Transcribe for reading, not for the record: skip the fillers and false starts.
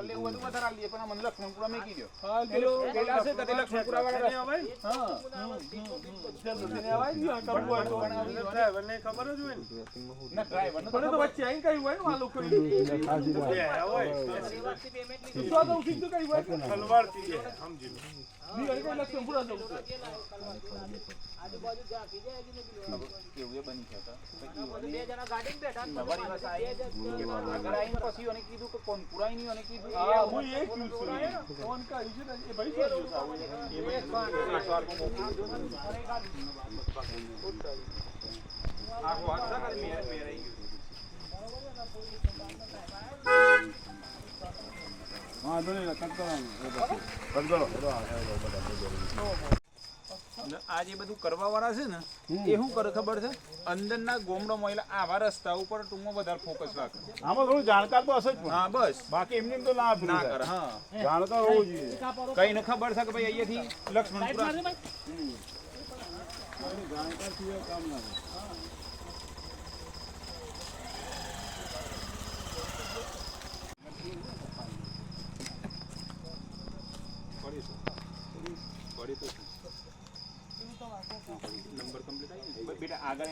લેવું બધું વધારે આલીએ પણ મને લક્ષ્મણપુરા મેકી દો હા પેલો પેલા છે તે લક્ષ્મણપુરા વાળા આવે હા જલ્દી આવાય ને કરવું હોય તો ડ્રાઈવરને ખબર જ હોય ને ના ડ્રાઈવર પણ તો વચ્ચે આઈ કઈ હોય ને આ લોકો હોય તો તો સીધું કઈ હોય ખલવાડ થી સમજી લો બી કઈ લક્ષ્મણપુરા જવું આજુબાજુ જાકી જાય કે કેવું એ બની છે તો બે જણા ગાડી બેઠા નવારી વાત આગળ આવીને પછી એને કીધું કે કોણ પુરાઈ નહીં અને કીધું હા હું એ ક્યુ છું ફોન કરી છે ને એ ભાઈ શું એ ભાઈ સ્વાર્થ મોકલી દીધું આ વાત છે કે મેં રહી ગયું હા દોને કટ આ જે બધું કરવા વાળા છે ને એ શું કરે ખબર છે અંદરના ગોમડો મહિલા આવા રસ્તા ઉપર ટૂંકમાં વધારે ફોકસ રાખે આમાં થોડું જાણકાર તો હશે જ હા બસ બાકી એમને તો ના ના કરે હા જાણકાર હોવું જોઈએ કઈ ને ખબર છે કે ભાઈ અહીંયાથી લક્ષ્મણપુરા જાણકાર સિવાય કામ ના નંબર કમ્પ્લીટ આવી બેટા આગળ